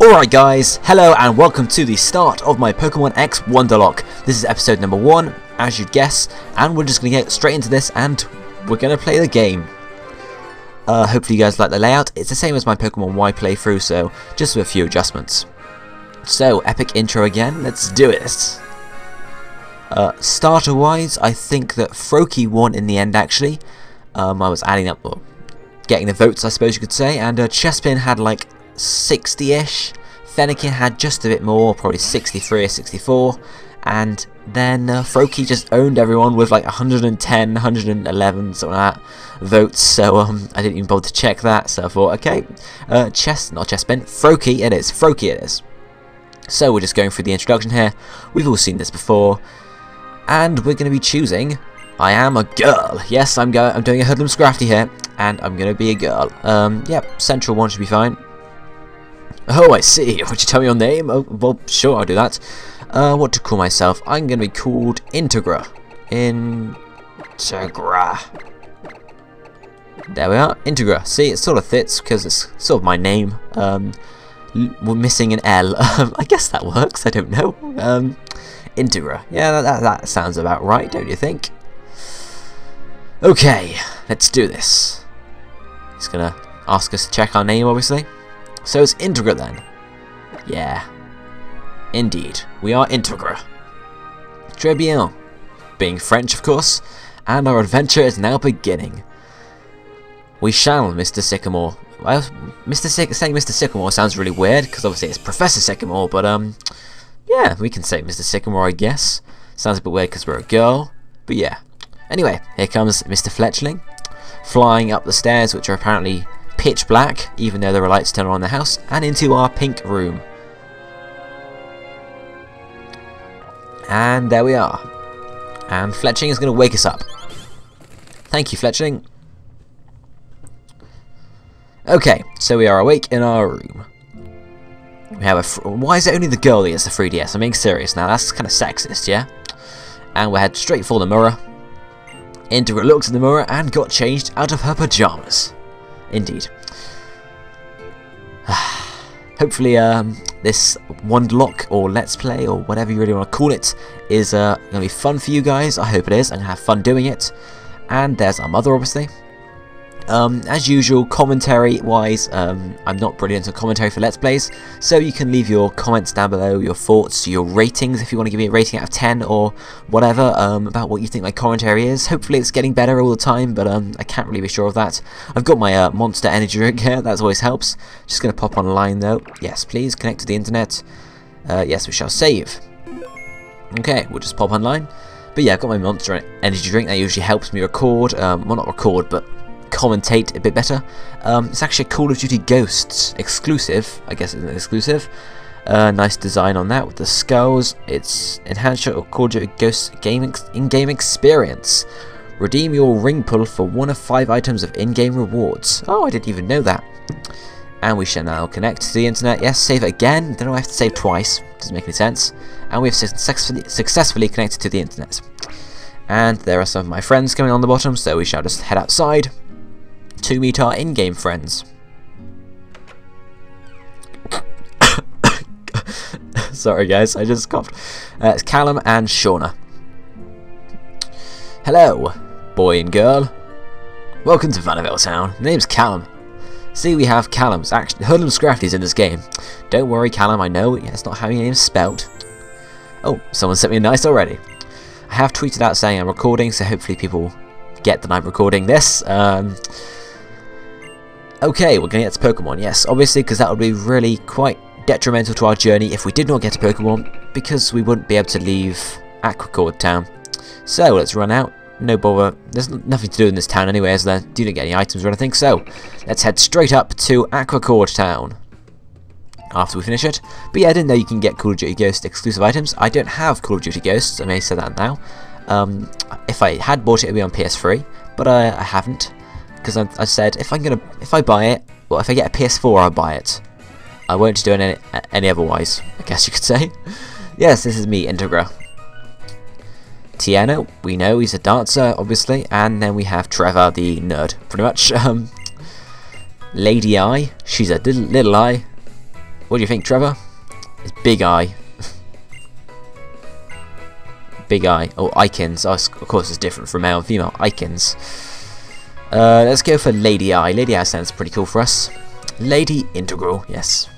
Alright guys, hello and welcome to the start of my Pokemon X Wonderlocke. This is episode number 1, as you'd guess, and we're just going to get straight into this and we're going to play the game. Hopefully you guys like the layout. It's the same as my Pokemon Y playthrough, so just with a few adjustments. So, epic intro again, let's do it. Starter wise, I think that Froakie won in the end actually. I was adding up, or getting the votes I suppose you could say, and Chespin had like 60-ish, Fennekin had just a bit more, probably 63 or 64, and then Froakie just owned everyone with like 110, 111, something like that votes, so I didn't even bother to check that, so I thought, okay, not Chespin, Froakie it is. So we're just going through the introduction here. We've all seen this before, and we're going to be choosing, I am a girl, yes, I'm doing a Hoodlum Scrafty here, and I'm going to be a girl. Yep, central one should be fine. Oh, I see. Would you tell me your name? Oh, well, sure, I'll do that. What to call myself? I'm going to be called Integra. Integra. There we are, Integra. See, it sort of fits because it's sort of my name. We're missing an L. I guess that works. I don't know. Integra. Yeah, that sounds about right, don't you think? Okay, let's do this. He's going to ask us to check our name, obviously. So it's Integra then. Yeah. Indeed. We are Integra. Très bien. Being French, of course. And our adventure is now beginning. We shall, Mr. Sycamore. Well, saying Mr. Sycamore sounds really weird, because obviously it's Professor Sycamore, but yeah, we can say Mr. Sycamore, I guess. Sounds a bit weird because we're a girl, but yeah. Anyway, here comes Mr. Fletchling, flying up the stairs, which are apparently pitch black, even though there are lights turned on in the house, and into our pink room. And there we are. And Fletchling is going to wake us up. Thank you, Fletchling. Okay, so we are awake in our room. We have why is it only the girl that gets the 3DS? I'm being serious now, that's kind of sexist, yeah? And we'll head straight for the mirror. Integra looks in the mirror and got changed out of her pajamas. Indeed. Hopefully this Wonderlocke or Let's Play or whatever you really want to call it is going to be fun for you guys. I hope it is. I'm going to have fun doing it. And there's our mother, obviously. As usual, commentary-wise, I'm not brilliant at commentary for Let's Plays, so you can leave your comments down below, your thoughts, your ratings, if you want to give me a rating out of 10 or whatever, about what you think my commentary is. Hopefully it's getting better all the time, but I can't really be sure of that. I've got my Monster Energy drink here, that always helps. Just going to pop online though. Yes, please, connect to the internet. Yes, we shall save. Okay, we'll just pop online. But yeah, I've got my Monster Energy drink, that usually helps me record, well not record, but commentate a bit better. It's actually a Call of Duty Ghosts exclusive, I guess it's an exclusive. Nice design on that with the skulls. It's enhanced your Call of Duty Ghosts in-game experience. Redeem your ring pull for 1 of 5 items of in-game rewards. Oh, I didn't even know that. And we shall now connect to the internet. Yes, save it again. Don't know, I have to save twice. Doesn't make any sense. And we've successfully connected to the internet. And there are some of my friends coming on the bottom, so we shall just head outside to meet our in-game friends. Sorry guys, I just coughed. It's Callum and Shauna. Hello, boy and girl. Welcome to Vanderbilt Town. My name's Callum. See, we have Callum's. Actually, Hoodlum Scrafty's in this game. Don't worry, Callum, I know it's not how your name's spelt. Oh, someone sent me a nice already. I have tweeted out saying I'm recording, so hopefully people get that I'm recording this. Okay, we're going to get to Pokemon, yes, obviously, because that would be really quite detrimental to our journey if we did not get to Pokemon, because we wouldn't be able to leave Aquacord Town. So, let's run out. No bother. There's nothing to do in this town anyway, as there do not get any items or anything, so let's head straight up to Aquacord Town after we finish it. But yeah, I didn't know you can get Call of Duty Ghost exclusive items. I don't have Call of Duty Ghosts, I may say that now. If I had bought it, it would be on PS3, but I haven't. Because I said if I buy it, well, if I get a PS4, I'll buy it. I won't do it any otherwise, I guess you could say. Yes, this is me, Integra. Tiana, we know he's a dancer, obviously, and then we have Trevor, the nerd, pretty much. Lady Eye, she's a little eye. What do you think, Trevor? It's Big Eye. Big Eye. Oh, Icons. Oh, of course, it's different from male and female. Icons. Let's go for Lady Eye. Lady Eye sounds pretty cool for us. Lady Integral, yes.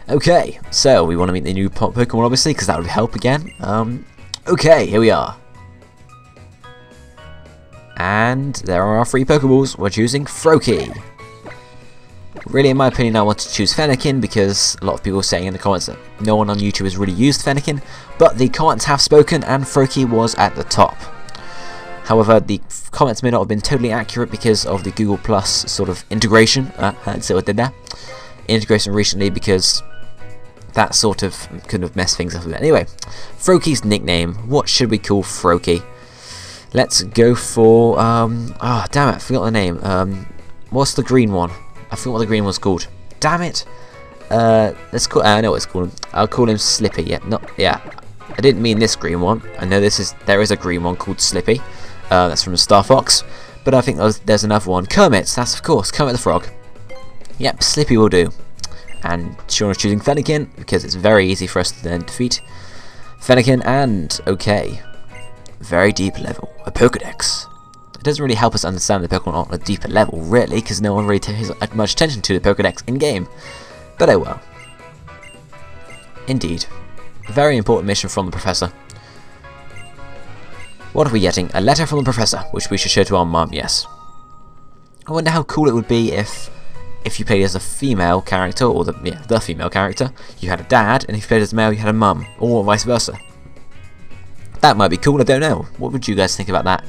Okay, so we want to meet the new Pokemon, obviously, because that would help again. Okay, here we are. And there are our 3 Pokeballs. We're choosing Froakie. Really, in my opinion, I want to choose Fennekin because a lot of people are saying in the comments that no one on YouTube has really used Fennekin, but the comments have spoken and Froakie was at the top. However, the comments may not have been totally accurate because of the Google Plus sort of integration. So I did that. Integration recently because that sort of could have messed things up a bit. Anyway, Froakie's nickname. What should we call Froakie? Let's go for oh damn it, I forgot the name. What's the green one? I forgot what the green one's called. Damn it. Let's call. I know what it's called. I'll call him Slippy. Yeah. I didn't mean this green one. I know there is a green one called Slippy. That's from Star Fox. But I think there's another one. Kermit. That's of course Kermit the Frog. Yep, Slippy will do. And Sean is choosing Fennekin because it's very easy for us to then defeat Fennekin. And okay, very deep level, a Pokédex. It doesn't really help us understand the Pokemon on a deeper level, really, because no one really pays much attention to the Pokédex in game. But oh well. Indeed, a very important mission from the Professor. What are we getting? A letter from the Professor, which we should show to our mum. Yes. I wonder how cool it would be if you played as a female character, or the female character, you had a dad, and if you played as a male, you had a mum, or vice versa. That might be cool, I don't know. What would you guys think about that?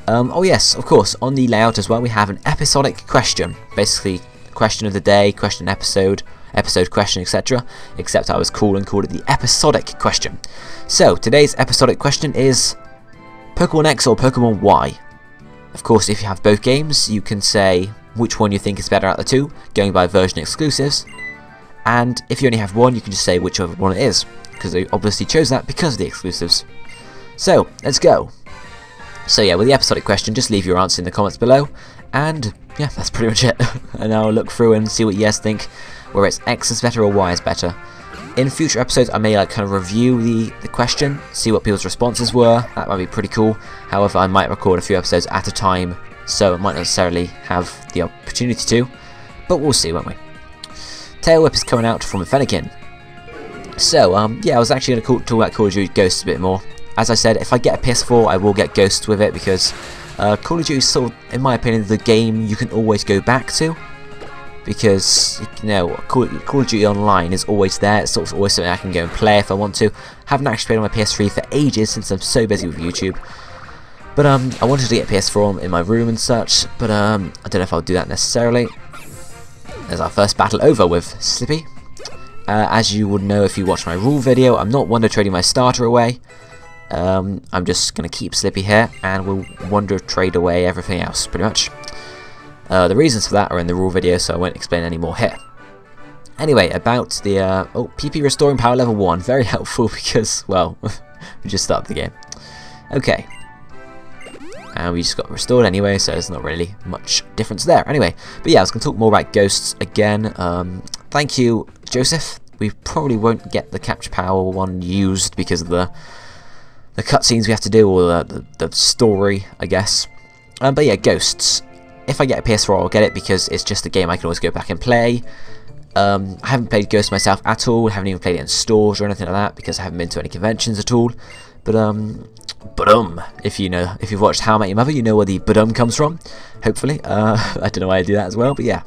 Oh yes, of course, on the layout as well, we have an episodic question. Basically, question of the day, question episode question, etc. Except I was cool and called it the episodic question. So, today's episodic question is Pokemon X or Pokemon Y? Of course, if you have both games, you can say which one you think is better out of the two, going by version exclusives. And if you only have one, you can just say whichever one it is, because they obviously chose that because of the exclusives. So, let's go. So yeah, with the episodic question, just leave your answer in the comments below, and yeah, that's pretty much it. And I'll look through and see what you guys think, whether it's X is better or Y is better. In future episodes, I may kind of review the question, see what people's responses were. That might be pretty cool. However, I might record a few episodes at a time, so I might not necessarily have the opportunity to, but we'll see, won't we? Tail Whip is coming out from a Fennekin. So, yeah, I was actually going to talk about Call of Duty Ghosts a bit more. As I said, if I get a PS4, I will get Ghosts with it, because Call of Duty is sort of, in my opinion, the game you can always go back to. Because, you know, Call of Duty Online is always there. It's sort of always something I can go and play if I want to. Haven't actually played on my PS3 for ages since I'm so busy with YouTube. But I wanted to get PS4 in my room and such, but I don't know if I'll do that necessarily. There's our first battle over with Slippy. As you would know if you watch my rule video, I'm not Wonder Trading my starter away. I'm just going to keep Slippy here, and we'll Wonder Trade away everything else, pretty much. The reasons for that are in the rule video, so I won't explain any more here. Anyway, about the PP restoring power level 1, very helpful because, well, we just started the game. Okay. And we just got restored anyway, so there's not really much difference there. Anyway, but yeah, I was going to talk more about Ghosts again. Thank you, Joseph. We probably won't get the capture power one used because of the cutscenes we have to do, or the story, I guess. But yeah, Ghosts. If I get a PS4, I'll get it because it's just a game I can always go back and play. I haven't played Ghosts myself at all. Haven't even played it in stores or anything like that because I haven't been to any conventions at all. But if you've watched How I Met Your Mother, you know where the comes from. Hopefully, I don't know why I do that as well, but yeah.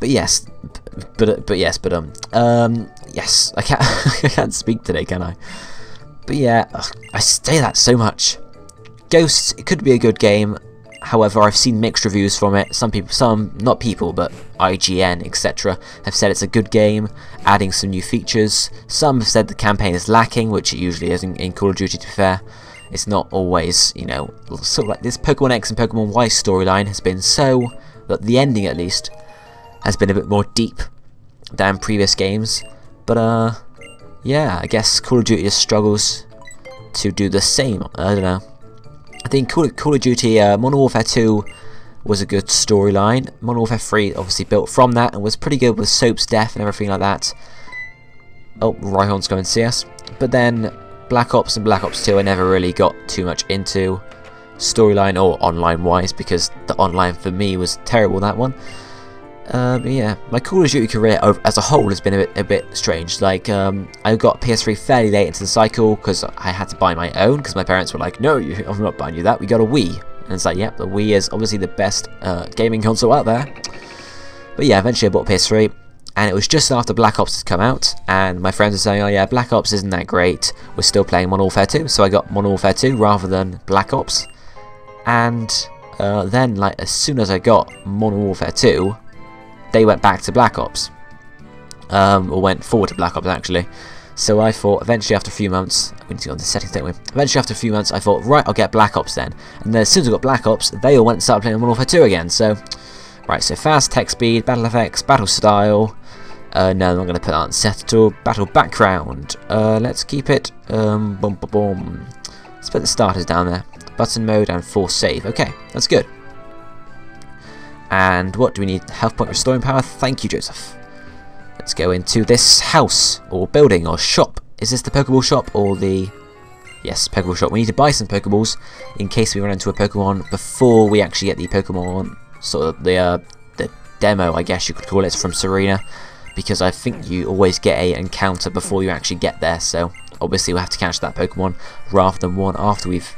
Yes, I can't I can't speak today, can I? But yeah, I say that so much. Ghosts, it could be a good game. However, I've seen mixed reviews from it. Not people, but IGN, etc. have said it's a good game, adding some new features. Some have said the campaign is lacking, which it usually is in Call of Duty, to be fair. It's not always, you know, sort of like this Pokemon X and Pokemon Y storyline has been so, that the ending at least, has been a bit more deep than previous games. But, yeah, I guess Call of Duty just struggles to do the same. I don't know. I think Call of Duty Modern Warfare 2 was a good storyline. Modern Warfare 3 obviously built from that and was pretty good with Soap's death and everything like that. Oh, Rhyhorn's going to see us. But then Black Ops and Black Ops 2 I never really got too much into storyline or online wise, because the online for me was terrible, that one. But yeah, my Call of Duty career as a whole has been a bit strange. Like, I got PS3 fairly late into the cycle because I had to buy my own, because my parents were like, no, I'm not buying you that, we got a Wii. And it's like, yep, the Wii is obviously the best gaming console out there. But yeah, eventually I bought PS3, and it was just after Black Ops had come out, and my friends were saying, oh yeah, Black Ops isn't that great, we're still playing Modern Warfare 2, so I got Modern Warfare 2 rather than Black Ops. And then, like, as soon as I got Modern Warfare 2, they went back to Black Ops, or went forward to Black Ops actually. So I thought, eventually after a few months, we need to go on the settings, don't we? Eventually after a few months, I thought, right, I'll get Black Ops then. And then as soon as I got Black Ops, they all went and started playing Modern Warfare 2 again. So, right, so fast, tech speed, battle effects, battle style. No, I'm not going to put that on set at all. Battle background. Let's keep it. Boom, boom, boom. Let's put the starters down there. Button mode and force save. Okay, that's good. And what do we need? Health point restoring power. Thank you, Joseph. Let's go into this house or building or shop. Is this the Pokeball shop or the... Yes, Pokeball shop. We need to buy some Pokeballs in case we run into a Pokemon before we actually get the Pokemon, sort of the demo, I guess you could call it, from Serena. Because I think you always get an encounter before you actually get there. So obviously we'll have to catch that Pokemon rather than one after we've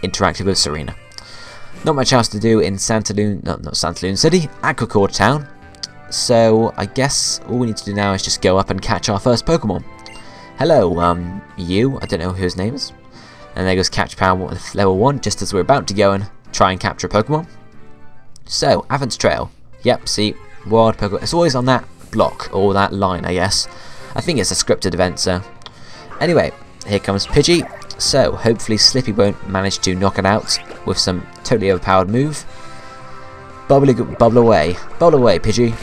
interacted with Serena. Not much else to do in not Santa Luna City, Aquacord Town. So I guess all we need to do now is just go up and catch our first Pokemon. Hello, you. I don't know who his name is. And there goes catch power with level 1, just as we're about to go and try and capture a Pokemon. So, Avon's Trail. Yep, see, wild Pokemon. It's always on that block, or that line, I guess. I think it's a scripted event, so. Anyway, here comes Pidgey. So, hopefully Slippy won't manage to knock it out with some totally overpowered move. Bubble away, Pidgey.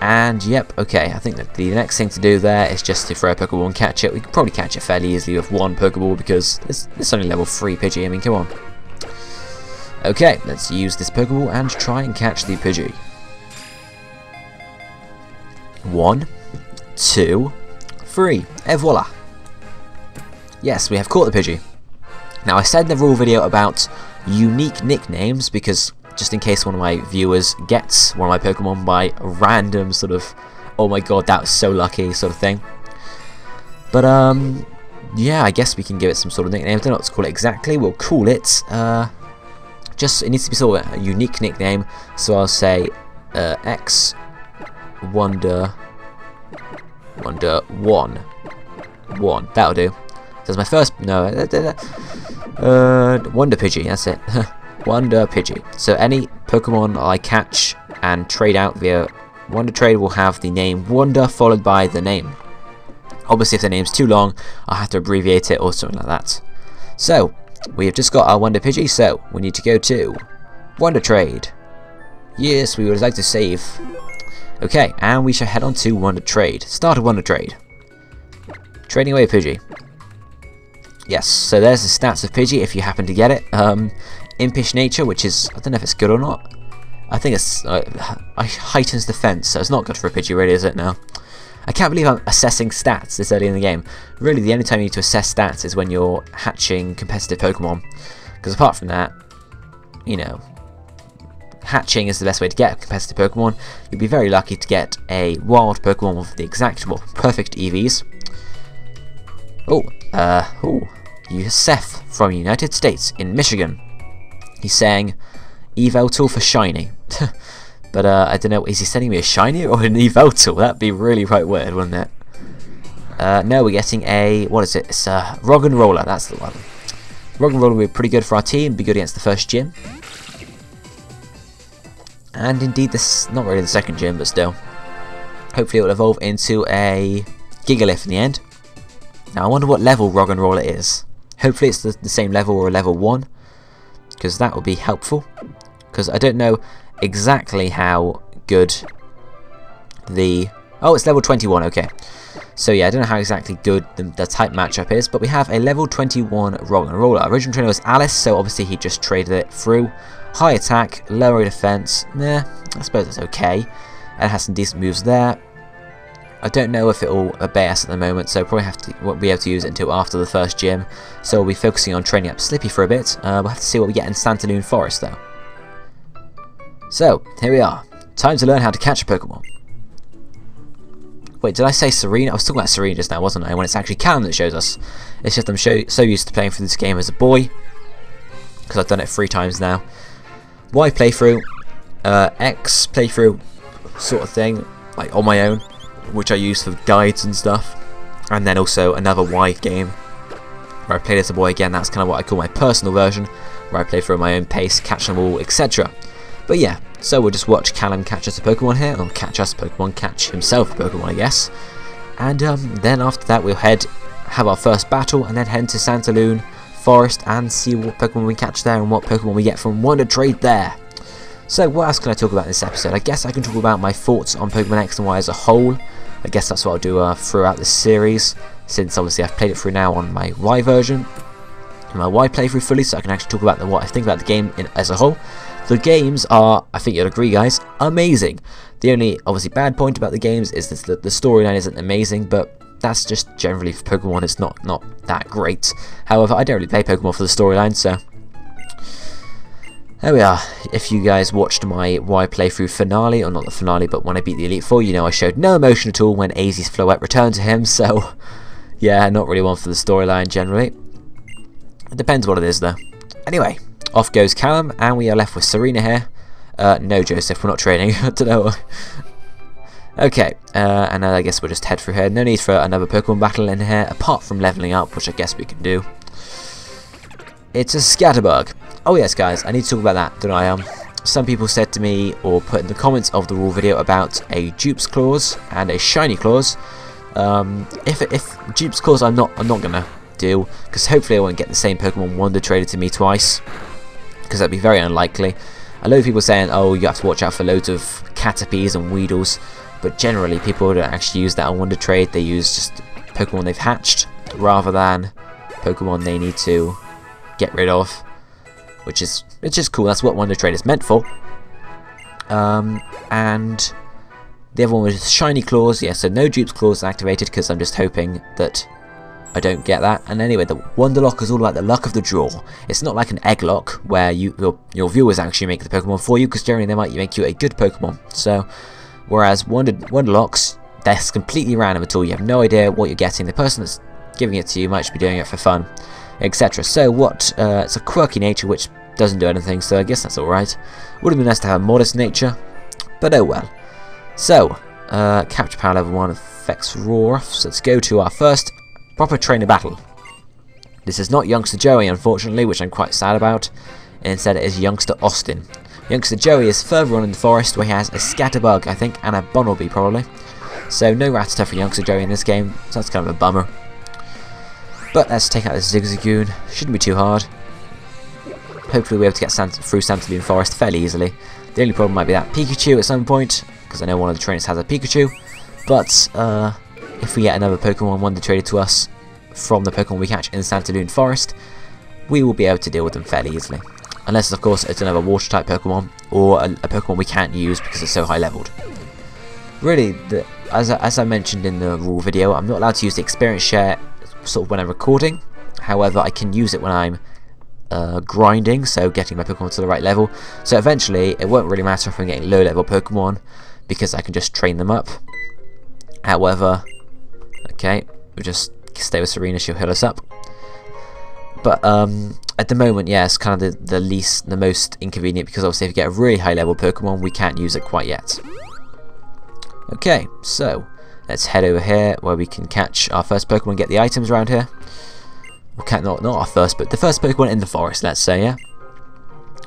And yep, okay, I think that the next thing to do there is just to throw a Pokeball and catch it. We could probably catch it fairly easily with one Pokeball because it's only level 3 Pidgey, I mean, come on. Okay, let's use this Pokeball and try and catch the Pidgey. 1, 2, 3, et voila. Yes, we have caught the Pidgey. Now, I said in the rule video about unique nicknames because just in case one of my viewers gets one of my Pokemon by a random sort of, oh my god, that was so lucky sort of thing. But, yeah, I guess we can give it some sort of nickname. I don't know what to call it exactly. We'll call it, it needs to be sort of a unique nickname. So I'll say, X Wonder 1. That'll do. That's my first, no, Wonder Pidgey, that's it. Wonder Pidgey. So any Pokemon I catch and trade out via Wonder Trade will have the name Wonder followed by the name. Obviously if the name's too long, I'll have to abbreviate it or something like that. So, we have just got our Wonder Pidgey, so we need to go to Wonder Trade. Yes, we would like to save. Okay, and we shall head on to Wonder Trade. Start a Wonder Trade. Trading away Pidgey. Yes, so there's the stats of Pidgey if you happen to get it. Impish Nature, which is, I don't know if it's good or not. I think it's heightens defense, so it's not good for a Pidgey really, is it now? I can't believe I'm assessing stats this early in the game. Really, the only time you need to assess stats is when you're hatching competitive Pokemon. Because apart from that, you know, hatching is the best way to get a competitive Pokemon. You'll be very lucky to get a wild Pokemon with the exact, well, perfect EVs. You Seth from United States in Michigan. He's saying Eveltal for shiny. But I don't know, is he sending me a shiny or an Eveltal? That'd be really quite weird, wouldn't it? No, we're getting a, what is it? It's a Roggenrola, that's the one. Roggenrola will be pretty good for our team, be good against the first gym. And indeed, this not really the second gym, but still. Hopefully it will evolve into a Gigalith in the end. Now I wonder what level Roggenrola is. Hopefully it's the same level or a level 1. Because that would be helpful. Because I don't know exactly how good the... Oh, it's level 21, okay. So yeah, I don't know how exactly good the type matchup is, but we have a level 21 Roggenrola. Original trainer was Alice, so obviously he just traded it through. High attack, lower defense. Nah, I suppose it's okay. It has some decent moves there. I don't know if it will obey us at the moment, so won't be able to use it until after the first gym. So we'll be focusing on training up Slippy for a bit. We'll have to see what we get in Santaloon Forest though. So, here we are. Time to learn how to catch a Pokemon. Wait, did I say Serena? I was talking about Serena just now, wasn't I? When it's actually Callum that shows us. It's just I'm so used to playing through this game as a boy, because I've done it 3 times now. Y playthrough, X playthrough sort of thing, like on my own, which I use for guides and stuff, and then also another Y game where I played as a boy again. That's kind of what I call my personal version, where I play through at my own pace, catch them all, etc. But yeah, so we'll just watch Callum catch us a Pokemon here, or catch us a Pokemon, catch himself a Pokemon I guess, and then after that we'll have our first battle, and then head to Santaloon Forest and see what Pokemon we catch there and what Pokemon we get from Wonder Trade there. So what else can I talk about in this episode? I guess I can talk about my thoughts on Pokemon X and Y as a whole. I guess that's what I'll do throughout this series, since obviously I've played it through now on my Y version, my Y playthrough fully, so I can actually talk about what I think about the game as a whole. The games are, I think you'll agree guys, amazing. The only obviously bad point about the games is that the storyline isn't amazing, but that's just generally for Pokemon, it's not that great. However, I don't really play Pokemon for the storyline, so there we are. If you guys watched my Y playthrough finale, or not the finale, but when I beat the Elite Four, you know I showed no emotion at all when AZ's Floette returned to him, so yeah, not really one for the storyline generally. It depends what it is though. Anyway, off goes Callum, and we are left with Serena here. No Joseph, we're not training, I don't know. Okay, and I guess we'll just head through here. No need for another Pokemon battle in here, apart from leveling up, which I guess we can do. It's a Scatterbug. Oh yes guys, I need to talk about that, don't I? Some people said to me, or put in the comments of the rule video, about a Dupe's Claws and a Shiny Claws. If Dupe's Claws I'm not gonna do, because hopefully I won't get the same Pokemon Wonder traded to me twice, because that'd be very unlikely. A lot of people saying, oh, you have to watch out for loads of Caterpies and Weedles, but generally people don't actually use that on Wonder Trade. They use just Pokemon they've hatched, rather than Pokemon they need to get rid of, it's just cool. That's what Wonder Trade is meant for. And the other one was Shiny Claws. Yeah, so no Dupe's Claws activated, because I'm just hoping that I don't get that. And anyway, the Wonderlocke is all about the luck of the draw. It's not like an egg lock where your viewers actually make the Pokemon for you, because generally they might make you a good Pokemon. So whereas Wonderlocks, that's completely random at all. You have no idea what you're getting. The person that's giving it to you might just be doing it for fun, etc. So it's a quirky nature which doesn't do anything, so I guess that's alright. Would have been nice to have a modest nature, but oh well. So, Capture Power Level 1 affects Roar, so let's go to our first proper trainer battle. This is not Youngster Joey, unfortunately, which I'm quite sad about. Instead it is Youngster Austin. Youngster Joey is further on in the forest, where he has a Scatterbug, I think, and a Bunnelby probably. So no Rattata for Youngster Joey in this game, so that's kind of a bummer. But let's take out this Zigzagoon. Shouldn't be too hard. Hopefully we'll be able to get through Santaloon Forest fairly easily. The only problem might be that Pikachu at some point, because I know one of the trainers has a Pikachu. But if we get another Pokemon Wonder traded to us from the Pokemon we catch in Santaloon Forest, we will be able to deal with them fairly easily. Unless, of course, it's another Water-type Pokemon, or a Pokemon we can't use because it's so high-leveled. Really, as I mentioned in the rule video, I'm not allowed to use the Experience Share sort of when I'm recording. However, I can use it when I'm grinding, so getting my Pokemon to the right level. So eventually, it won't really matter if I'm getting low-level Pokemon, because I can just train them up. However, okay, we'll just stay with Serena, she'll heal us up. But at the moment, yeah, it's kind of the most inconvenient, because obviously if you get a really high-level Pokemon, we can't use it quite yet. Okay, so let's head over here where we can catch our first Pokemon and get the items around here. Okay, not our first, but the first Pokemon in the forest, let's say, yeah?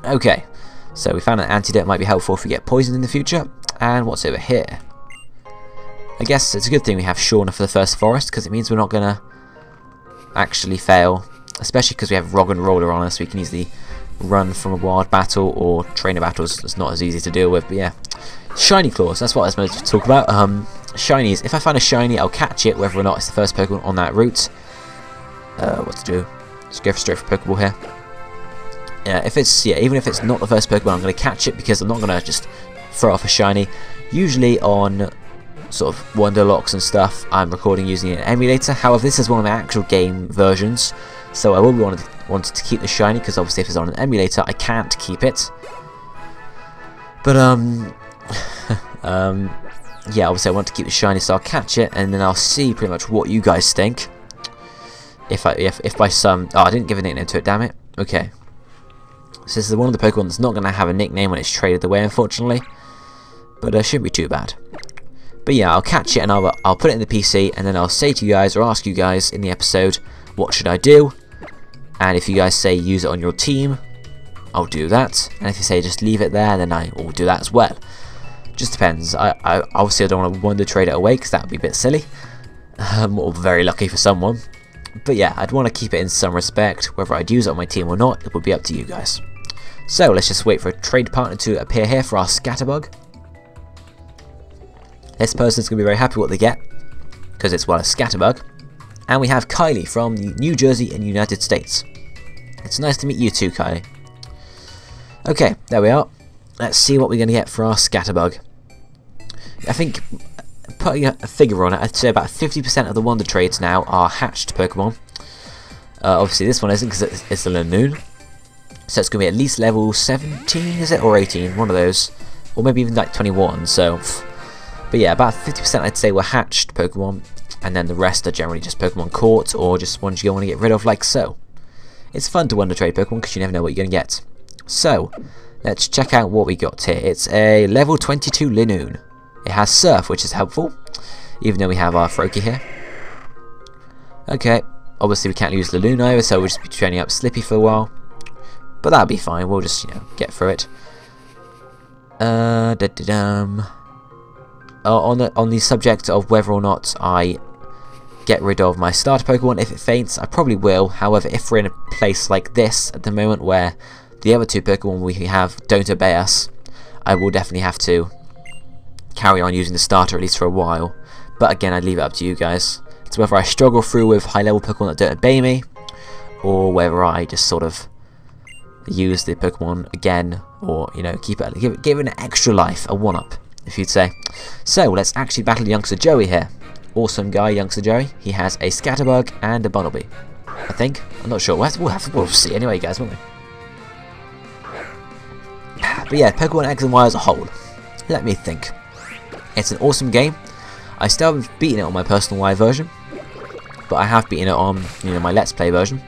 Okay, so we found an antidote might be helpful if we get poisoned in the future. And what's over here? I guess it's a good thing we have Shauna for the first forest, because it means we're not going to actually fail. Especially because we have Rog and Roller on us, we can easily run from a wild battle or trainer battles. It's not as easy to deal with, but yeah. Shiny Claws, that's what I was supposed to talk about. Shinies, if I find a shiny, I'll catch it, whether or not it's the first Pokemon on that route. What to do? Let's go straight for Pokeball here. even if it's not the first Pokemon, I'm going to catch it because I'm not going to just throw off a shiny. Usually on sort of Wonderlocks and stuff, I'm recording using an emulator. However, this is one of my actual game versions, so I will be wanted to keep the shiny because obviously if it's on an emulator, I can't keep it. But yeah, obviously I want to keep the shiny, so I'll catch it, and then I'll see pretty much what you guys think. If by some... Oh, I didn't give a nickname to it, damn it. Okay. So this is one of the Pokemon that's not going to have a nickname when it's traded away, unfortunately. But it shouldn't be too bad. But yeah, I'll catch it and I'll put it in the PC, and then I'll say to you guys, or ask you guys in the episode, what should I do? And if you guys say use it on your team, I'll do that. And if you say just leave it there, then I will do that as well. Just depends. I obviously I don't want to Wonder trade it away because that would be a bit silly. Or very lucky for someone. But yeah, I'd want to keep it in some respect. Whether I'd use it on my team or not, it would be up to you guys. So let's just wait for a trade partner to appear here for our Scatterbug. This person's going to be very happy what they get, because it's, well, a Scatterbug. And we have Kylie from New Jersey in the United States. It's nice to meet you too, Kylie. Okay, there we are. Let's see what we're going to get for our Scatterbug. I think, putting a figure on it, I'd say about 50% of the Wonder trades now are hatched Pokemon. Obviously this one isn't because it's a Lanoon. So it's going to be at least level 17, is it? Or 18, one of those. Or maybe even like 21, so... But yeah, about 50% I'd say were hatched Pokemon, and then the rest are generally just Pokemon caught, or just ones you want to get rid of, like so. It's fun to Wonder trade Pokemon because you never know what you're going to get. So, let's check out what we got here. It's a level 22 Linoon. It has Surf, which is helpful, even though we have our Froakie here. Okay, obviously we can't use Linoon either, so we'll just be training up Slippy for a while. But that'll be fine, we'll just, you know, get through it. On the subject of whether or not I get rid of my starter Pokemon if it faints, I probably will. However, if we're in a place like this at the moment where the other two Pokemon we have don't obey us, I will definitely have to carry on using the starter at least for a while. But again, I'd leave it up to you guys. It's whether I struggle through with high level Pokemon that don't obey me, or whether I just sort of use the Pokemon again, or, you know, give it an extra life, a 1-up, if you'd say. So let's actually battle youngster Joey here. Awesome guy, youngster Joey. He has a Scatterbug and a Bunnelby, I think. I'm not sure. We'll see anyway, guys, won't we? But yeah, Pokemon X and Y as a whole. Let me think. It's an awesome game. I still haven't beaten it on my personal Y version, but I have beaten it on, you know, my Let's Play version.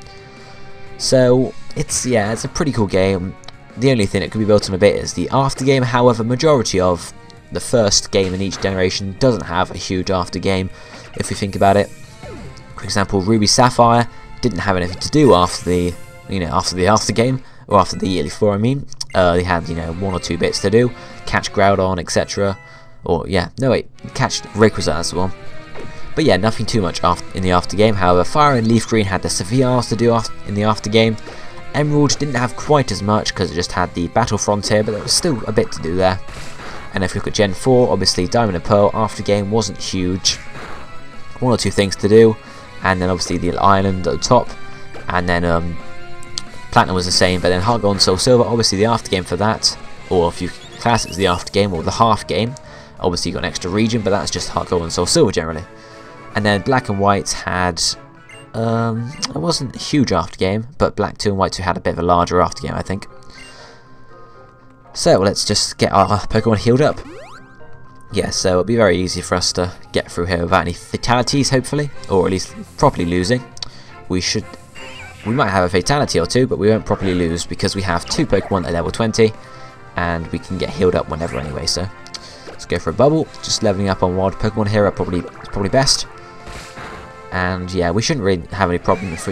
So it's a pretty cool game. The only thing that could be built on a bit is the after game. However, majority of the first game in each generation doesn't have a huge after game, if you think about it. For example, Ruby Sapphire didn't have anything to do after the after game, or after the year before, I mean. They had, you know, 1 or 2 bits to do, catch Groudon, etc. Or catch Rayquaza, that's the one. But yeah, nothing too much in the after game. However, Fire and Leaf Green had the Seviers to do in the after game. Emerald didn't have quite as much because it just had the Battle Frontier, but there was still a bit to do there. And if you look at Gen 4, obviously Diamond and Pearl after game wasn't huge. 1 or 2 things to do, and then obviously the island at the top, and then Platinum was the same, but then Heart Gold and Soul Silver, obviously the after game for that, or if you class it as the after game or the half game, obviously you got an extra region, but that's just Heart Gold and Soul Silver generally. And then Black and White had, it wasn't a huge after game, but Black 2 and White 2 had a bit of a larger after game, I think. So let's just get our Pokemon healed up. Yeah, so it'll be very easy for us to get through here without any fatalities, hopefully, or at least properly losing. We might have a fatality or 2, but we won't properly lose because we have 2 Pokemon at level 20, and we can get healed up whenever anyway. So let's go for a bubble. Just leveling up on wild Pokemon here is probably best. And yeah, we shouldn't really have any problem if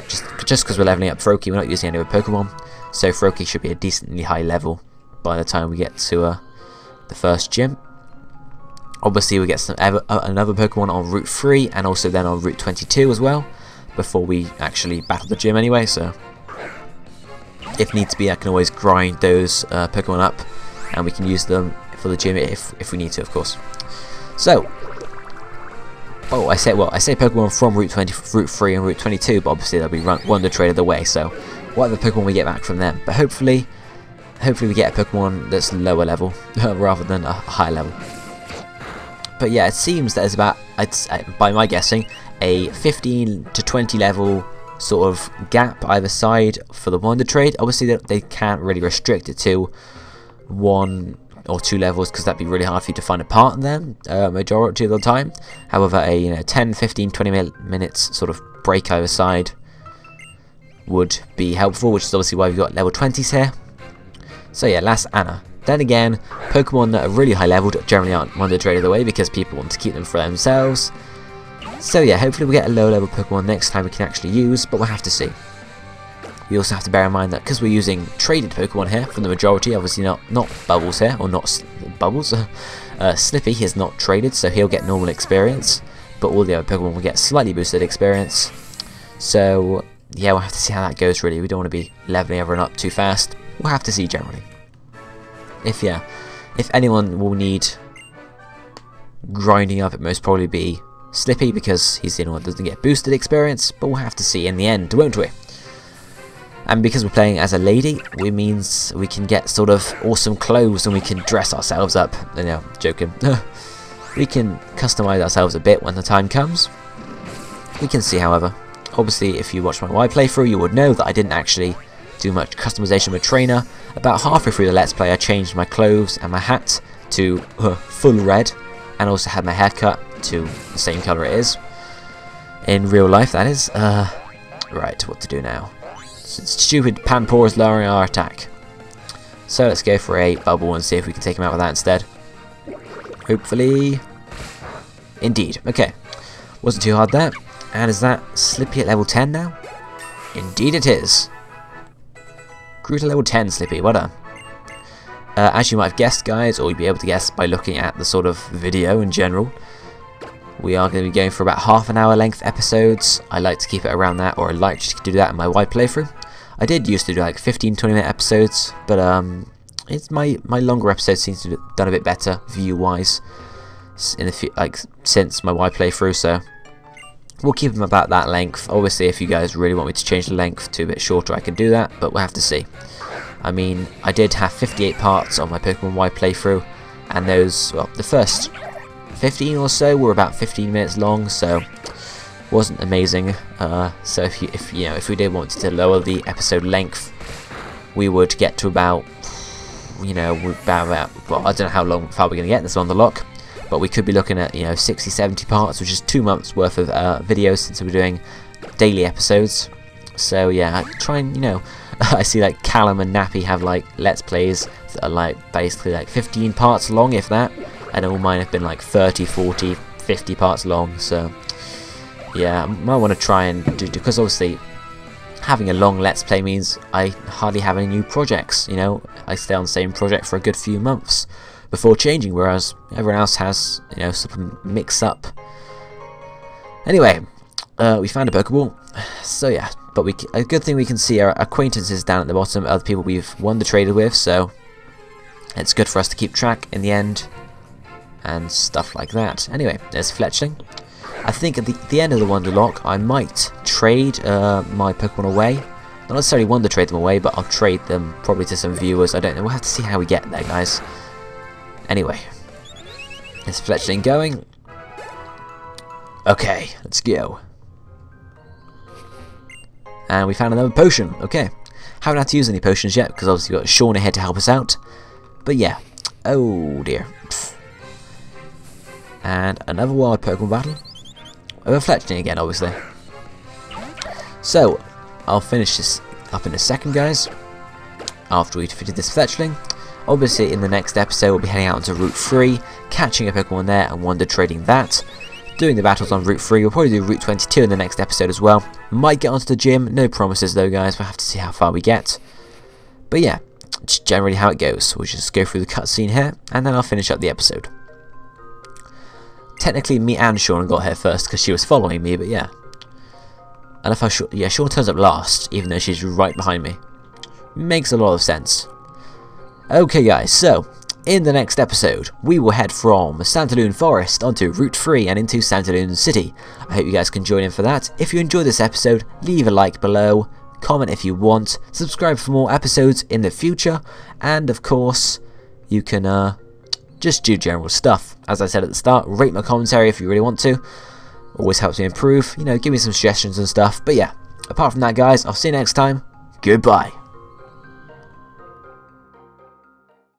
just because we're leveling up Froakie. We're not using any other Pokemon, so Froakie should be a decently high level by the time we get to the first gym. Obviously we get another Pokemon on Route 3 and also then on Route 22 as well, before we actually battle the gym anyway, so if needs be I can always grind those Pokemon up and we can use them for the gym if we need to, of course. So, I say Pokemon from Route 3 and Route 22, but obviously they'll be Wonder traded away, so whatever Pokemon we get back from them. But hopefully we get a Pokemon that's lower level rather than a high level. But yeah, it seems that there's about, by my guessing, a 15 to 20 level sort of gap either side for the Wonder Trade. Obviously they can't really restrict it to 1 or 2 levels because that'd be really hard for you to find a part in them majority of the time. However, a 10, 15, 20 minutes sort of break either side would be helpful, which is obviously why we've got level 20s here. So yeah, last Anna. Then again, Pokemon that are really high leveled generally aren't Wonder Traded away because people want to keep them for themselves. So yeah, hopefully we get a low level Pokemon next time we can actually use, but we'll have to see. We also have to bear in mind that because we're using traded Pokemon here for the majority, obviously not Bubbles here, or not Bubbles, Slippy is not traded, so he'll get normal experience, but all the other Pokemon will get slightly boosted experience. So yeah, we'll have to see how that goes really. We don't want to be leveling everyone up too fast. We'll have to see generally. If anyone will need grinding up, it most probably be Slippy because he's the only one that doesn't get boosted experience, but we'll have to see in the end, won't we? And because we're playing as a lady, it means we can get sort of awesome clothes and we can dress ourselves up. No, joking. We can customize ourselves a bit when the time comes. We can see, however. Obviously, if you watch my Y playthrough, you would know that I didn't actually do much customization with Trainer. About halfway through the Let's Play, I changed my clothes and my hat to full red, and also had my haircut to the same colour it is. In real life, that is. Right, what to do now? Stupid Panpour is lowering our attack. So let's go for a bubble and see if we can take him out with that instead. Hopefully. Indeed. Okay. Wasn't too hard there. And is that Slippy at level 10 now? Indeed it is. Grew to level 10, Slippy. Well done. As you might have guessed, guys, or you'd be able to guess by looking at the sort of video in general, we are going to be going for about half an hour length episodes. I like to keep it around that, or I like to do that in my Y playthrough. I did used to do like 15-20 minute episodes, but it's my longer episodes seems to have done a bit better view wise since my Y playthrough, so we'll keep them about that length. Obviously, if you guys really want me to change the length to a bit shorter, I can do that, but we'll have to see. I mean, I did have 58 parts on my Pokemon Y playthrough, and those, well, the first 15 or so were about 15 minutes long, so wasn't amazing. So if we did want to lower the episode length, we would get to about well, I don't know how far we're going to get this on the lock, but we could be looking at 60-70 parts, which is 2 months worth of videos since we're doing daily episodes. So yeah, try and I see like Callum and Nappy have like Let's Plays that are like basically like 15 parts long, if that, and all mine have been like 30, 40, 50 parts long. So yeah, I might want to try and do, because obviously having a long Let's Play means I hardly have any new projects. I stay on the same project for a good few months before changing, whereas everyone else has sort of mix up. Anyway, we found a Pokeball, so yeah. But a good thing we can see our acquaintances down at the bottom, other people we've Wonder Traded with, so it's good for us to keep track in the end and stuff like that. Anyway, there's Fletchling. I think at the end of the Wonderlocke, I might trade my Pokemon away. Not necessarily Wonder Trade them away, but I'll trade them probably to some viewers. I don't know. We'll have to see how we get there, guys. Anyway, there's Fletchling going. Okay, let's go. And we found another potion. Okay. Haven't had to use any potions yet, because obviously we've got Sean ahead to help us out. But yeah. Oh dear. Pfft. And another wild Pokemon battle. Over Fletchling again, obviously. So, I'll finish this up in a second, guys. After we've defeated this Fletchling. Obviously, in the next episode, we'll be heading out into Route 3, catching a Pokemon there and Wonder Trading that. Doing the battles on Route 3, we'll probably do Route 22 in the next episode as well. Might get onto the gym, no promises though, guys, we'll have to see how far we get. But yeah, it's generally how it goes. We'll just go through the cutscene here, and then I'll finish up the episode. Technically, me and Sean got here first, because she was following me, but yeah. And if Sean turns up last, even though she's right behind me. Makes a lot of sense. Okay guys, so in the next episode, we will head from Santaloon Forest onto Route 3 and into Santaloon City. I hope you guys can join in for that. If you enjoyed this episode, leave a like below, comment if you want, subscribe for more episodes in the future, and of course, you can just do general stuff. As I said at the start, rate my commentary if you really want to. Always helps me improve, you know, give me some suggestions and stuff. But yeah, apart from that guys, I'll see you next time. Goodbye.